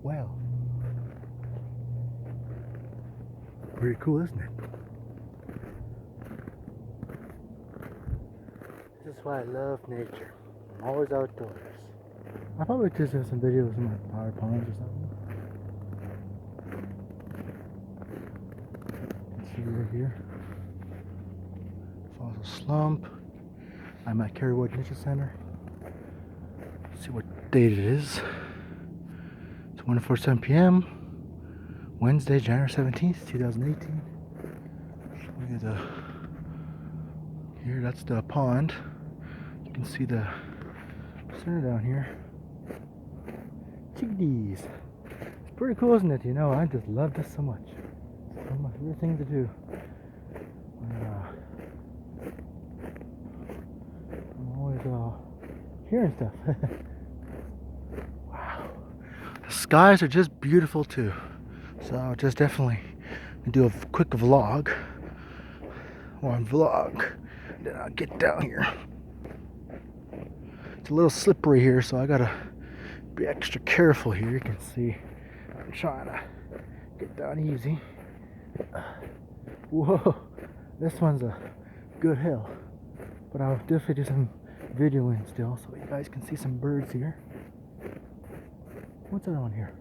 well. Pretty cool, isn't it? This is why I love nature. I'm always outdoors. I'll probably just have some videos of my power ponds or something. See right here. Fossil slump. I'm at Kerry Nature Center. Let's see what date it is. It's 1:47 p.m. Wednesday, January 17th, 2018. Look at the here. That's the pond. You can see the center down here. Chickadees. It's pretty cool, isn't it? You know, I just love this so much. It's one of my favorite things to do. I'm always hearing stuff. Wow. The skies are just beautiful too. So I'll just definitely do a quick vlog. One vlog. Then I'll get down here. It's a little slippery here, so I gotta be extra careful here. You can see I'm trying to get down easy. Whoa, this one's a good hill, but I'll definitely do some videoing still so you guys can see some birds here. What's that on here?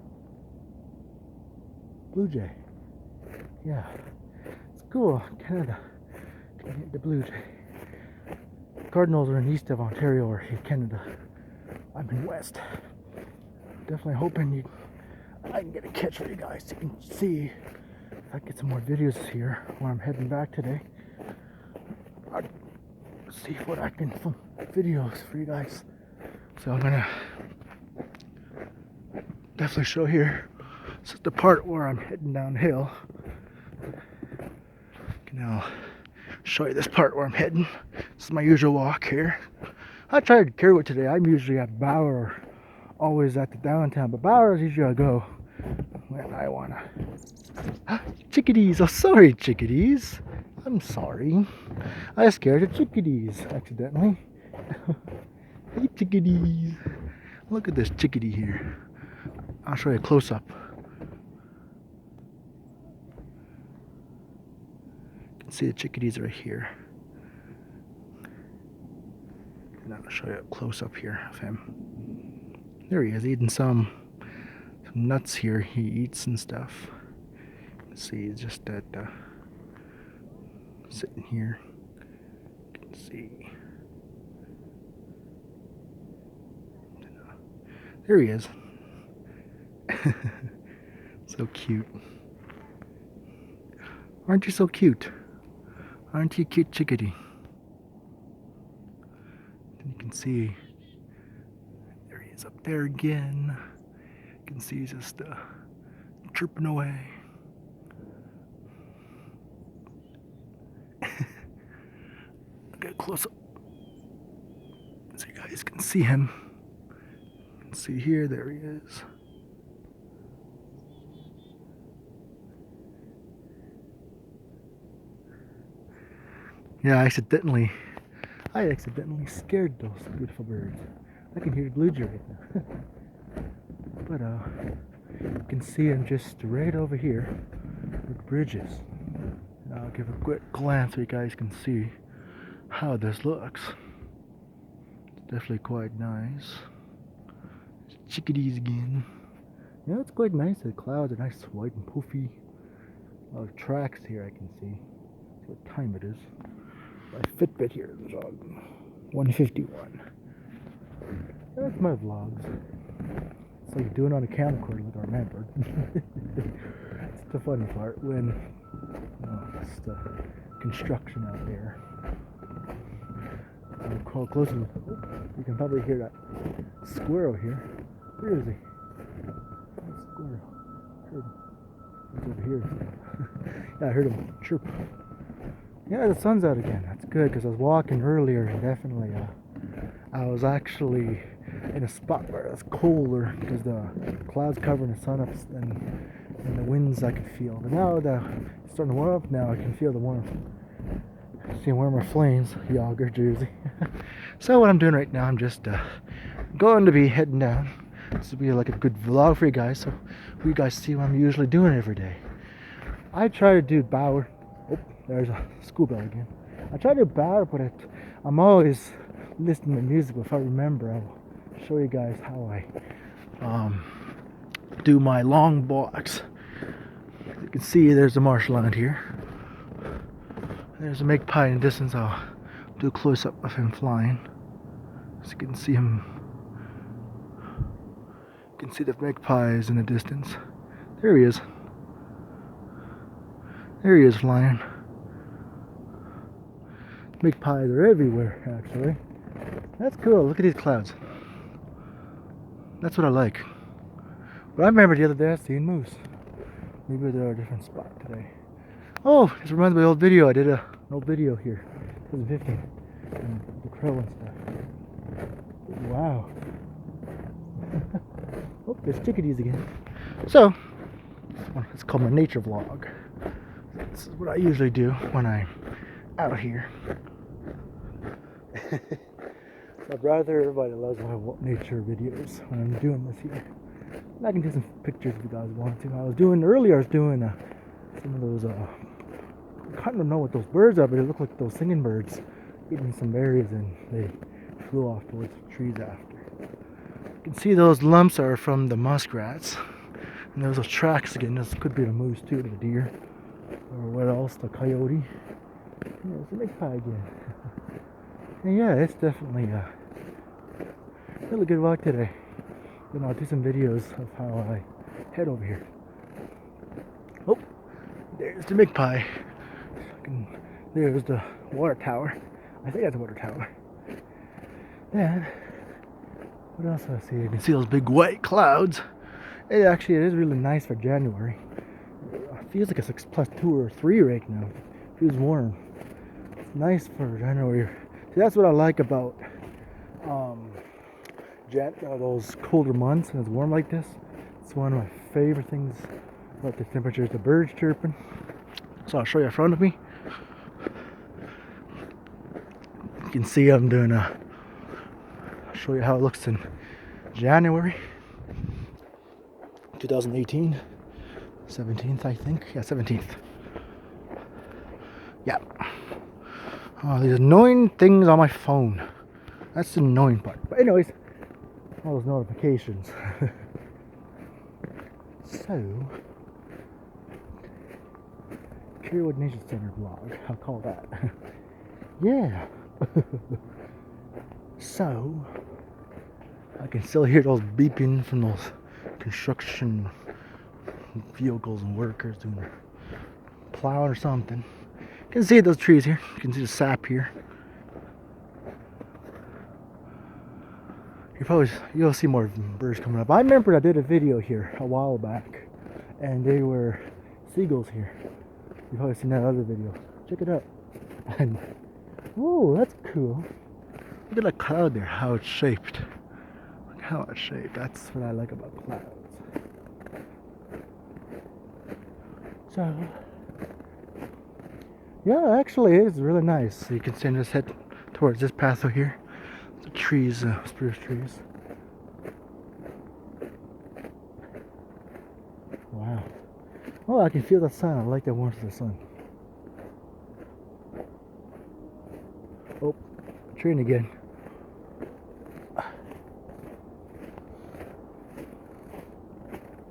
Blue jay. Yeah, it's cool. Canada. The blue jay. Cardinals are in east of Ontario or Canada. I'm in west. Definitely hoping I can get a catch for you guys so you can see if I get some more videos here when I'm heading back today. I'll see what I can film videos for you guys. So I'm gonna definitely show here. This is the part where I'm heading downhill. Now show you this part where I'm heading. This is my usual walk here. I tried to carry it today. I'm usually at Bauer, always at the downtown, but Bauer is usually I go when I wanna. Chickadees! Oh, sorry, chickadees. I'm sorry. I scared the chickadees accidentally. Hey, chickadees! Look at this chickadee here. I'll show you a close up. See the chickadees right here. And I'll show you a close up here of him. There he is, eating some nuts here. He eats and stuff. You can see he's just at sitting here. You can see. There he is. So cute. Aren't you so cute? Aren't you cute, chickadee? And you can see, there he is up there again. You can see he's just chirping away. I'll get a close up so you guys can see him. You can see here, there he is. Yeah, I accidentally scared those beautiful birds. I can hear the blue jay right now. But you can see him just right over here where the bridge is. And I'll give a quick glance so you guys can see how this looks. It's definitely quite nice. Chickadees again. Yeah, it's quite nice. The clouds are nice, white and poofy. A lot of tracks here I can see. See what time it is. My Fitbit here is on 1:51. That's my vlogs. It's like doing on a camcorder like I remembered. It's the funny part when it's the construction out there. I'll call closer. You can probably hear that squirrel here. Where is he? That squirrel. Heard him. He's over here. Yeah, I heard him chirp. Yeah, the sun's out again. That's good because I was walking earlier and definitely I was actually in a spot where it's colder because the clouds covering the sun up and the winds I could feel. But now it's starting to warm up now. I can feel the warmth. See warmer flames, Yager Jersey. So what I'm doing right now, I'm just going to be heading down. This will be like a good vlog for you guys, so you guys see what I'm usually doing every day. I try to do Bauer. Oh, there's a school bell again. I try to do Bauer, but I'm always listening to music. If I remember, I'll show you guys how I do my long walks. You can see there's a marshland here. There's a magpie in the distance. I'll do a close up of him flying, so you can see him. You can see the magpies in the distance. There he is. There he is flying. Magpies are everywhere, actually. That's cool. Look at these clouds. That's what I like. But I remember the other day I seen moose. Maybe they're a different spot today. Oh, this reminds me of the old video. I did an old video here. 2015. And the crow and stuff. Wow. Oh, there's chickadees again. So, it's called my nature vlog. This is what I usually do when I'm out here. My brother, everybody loves my nature videos when I'm doing this here. And I can do some pictures if you guys want to. I was doing some of those, I kind of know what those birds are, but they look like those singing birds eating some berries, and they flew off towards the trees after. You can see those lumps are from the muskrats. And there's those tracks again. This could be the moose too, the deer. Or what else? The coyote. Yeah, it's a magpie again. And yeah, it's definitely a really good walk today. Then I'll do some videos of how I head over here. Oh, there's the magpie. There's the water tower. I think that's a water tower. Then, what else do I see? You can see those big white clouds. It is really nice for January. It feels like it's like +2 or 3 right now. It feels warm. It's nice for January. See, that's what I like about those colder months when it's warm like this. It's one of my favorite things about the temperature is the birds chirping. So I'll show you in front of me. You can see I'm doing I'll show you how it looks in January 2018. 17th, I think. Yeah, 17th. Yeah. Oh, these annoying things on my phone. That's the annoying part. But anyways, all those notifications. So, Kerry Nature Center vlog. I'll call that. Yeah. So, I can still hear those beeping from those construction vehicles and workers doing their plowing or something. You can see those trees here. You can see the sap here. You'll see more birds coming up. I remember I did a video here a while back, and they were seagulls here. You've probably seen that other video. Check it out. And whoa, that's cool. Look at that cloud there, how it's shaped. Look how it's shaped. That's what I like about clouds. So, yeah, actually it's really nice. You can send us head towards this path over here. The trees, spruce trees. Wow. Oh, I can feel the sun. I like the warmth of the sun. Oh, train again.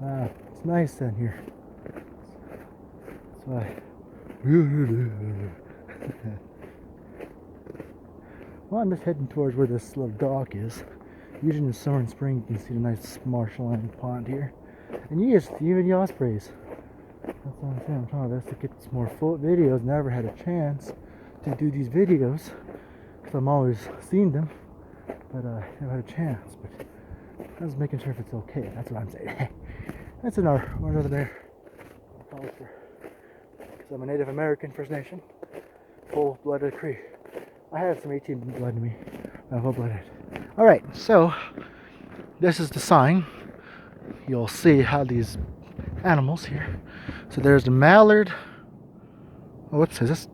Wow, it's nice down here. That's why. Well, I'm just heading towards where this little dock is. Usually in the summer and spring, you can see the nice marshland pond here. And even the ospreys. That's what I'm saying. I'm trying my best to get some more full videos. Never had a chance to do these videos because I'm always seeing them, but never had a chance. But I was making sure if it's okay. That's what I'm saying. That's an R. One over there. Because I'm a Native American First Nation, full-blooded Cree. I have some 18 blood in me. Full-blooded. All right. So this is the sign. You'll see how these animals here. So there's the mallard. Oh, whoops, is this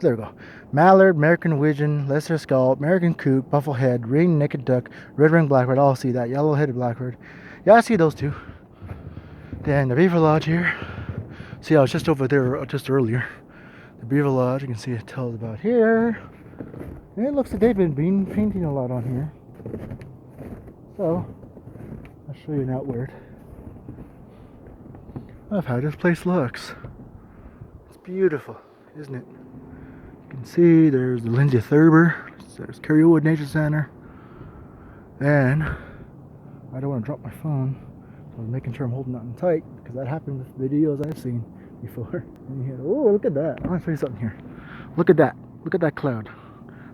There we go. Mallard, American Widgeon, Lesser Skull, American Coot, Bufflehead, Ring Naked Duck, Red-Ringed Blackbird. I'll see that. Yellow-headed Blackbird. Yeah, I see those two. Then the Beaver Lodge here. See, I was just over there just earlier. The Beaver Lodge, you can see it tells about here. And it looks like they've been painting a lot on here. So, I'll show you an outward of how this place looks. It's beautiful, isn't it? You can see there's the Lindsay Thurber. There's Kerry Nature Center. And I don't want to drop my phone. So I was making sure I'm holding that in tight because that happened with videos I've seen before. And you hear, oh, look at that. I want to show you something here. Look at that. Look at that cloud.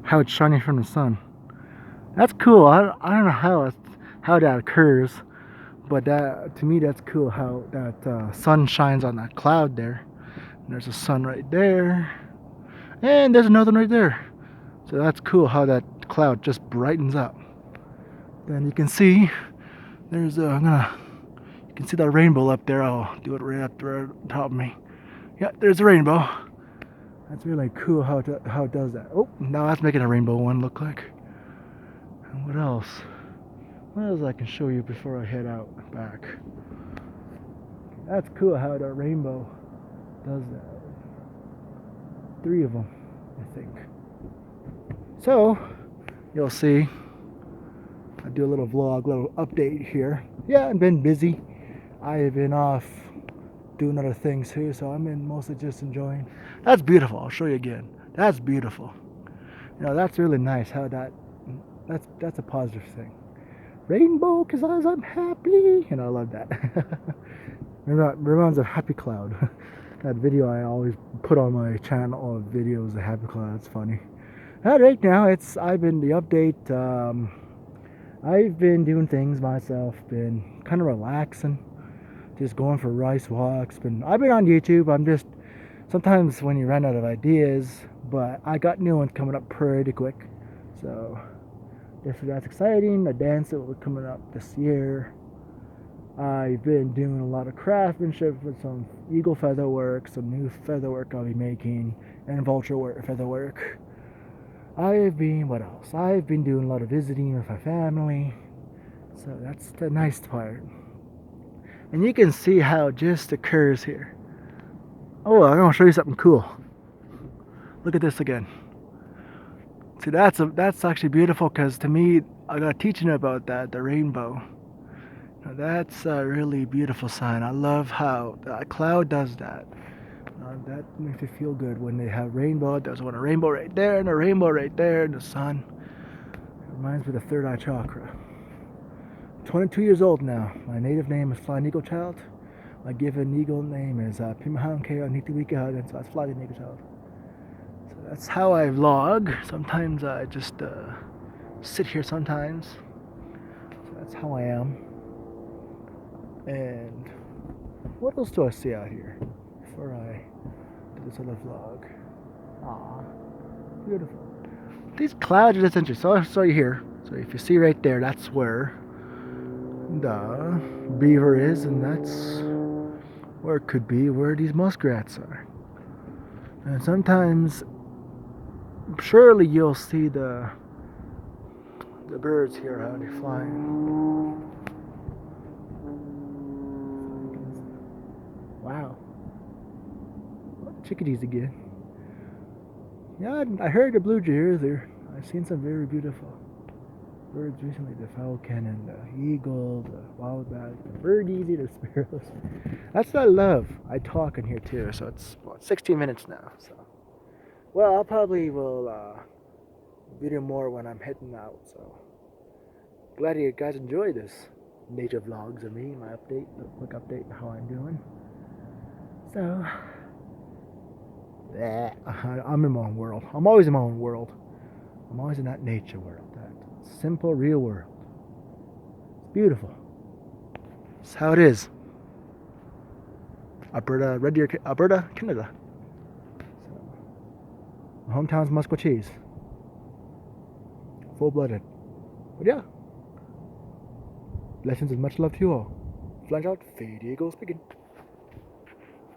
How it's shining from the sun. That's cool. I don't know how that occurs, but that, to me, that's cool how that sun shines on that cloud there. And there's a sun right there. And there's another one right there. So that's cool how that cloud just brightens up. Then you can see there's you can see that rainbow up there. I'll do it right up there on top of me. Yeah, there's a rainbow. That's really cool how it does that. Oh, now that's making a rainbow one look like. And what else? What else I can show you before I head out back? That's cool how the rainbow does that. 3 of them, I think. So, you'll see. I do a little vlog, little update here. Yeah, I've been busy. I've been off doing other things too, so I'm mostly just enjoying. That's beautiful. I'll show you again. That's beautiful. You know, that's really nice how that's a positive thing. Rainbow, cause I'm happy, and I love that. Reminds of Happy Cloud. That video I always put on my channel of videos of Happy Cloud. It's funny. Right now, I've been the update. I've been doing things myself. Been kind of relaxing, just going for rice walks. I've been on YouTube. I'm just sometimes when you run out of ideas, but I got new ones coming up pretty quick. So that's exciting. The dance that will be coming up this year. I've been doing a lot of craftsmanship with some eagle feather work, some new feather work I'll be making, and vulture feather work. What else? I've been doing a lot of visiting with my family. So that's the nice part. And you can see how it just occurs here. Oh, I'm going to show you something cool. Look at this again. See, that's actually beautiful because to me, I got teaching about that, the rainbow. Now, that's a really beautiful sign. I love how a cloud does that. That makes me feel good when they have rainbow. There's a rainbow right there and a rainbow right there in the sun. It reminds me of the third eye chakra. 22 years old now. My native name is FlyingEagleChild. My given eagle name is Pimahankeo, and so that's FlyingEagleChild. So that's how I vlog. Sometimes I just sit here sometimes. So that's how I am. And what else do I see out here before I do this other vlog? Aw, beautiful. These clouds are just interesting. So I'll show you here. So if you see right there, that's where the beaver is, and that's where it could be where these muskrats are. And sometimes, surely you'll see the birds here how they're flying. Wow. Chickadees again. Yeah, I heard the blue jay earlier. I've seen some very beautiful birds recently. The falcon and the eagle, the wildbat, the birdies, the sparrows. That's what I love. I talk in here too, so it's 16 minutes now. So, well, I'll probably will video more when I'm heading out. So, glad you guys enjoy this nature vlogs of me, my update, the quick update on how I'm doing. So, I'm in my own world. I'm always in my own world. I'm always in that nature world, that simple, real world. It's beautiful. It's how it is. Alberta, Red Deer, Alberta, Canada. So, my hometown's Mascot cheese. Full-blooded. But yeah. Blessings and much love to you all. Flying out, Fade Eagle speaking.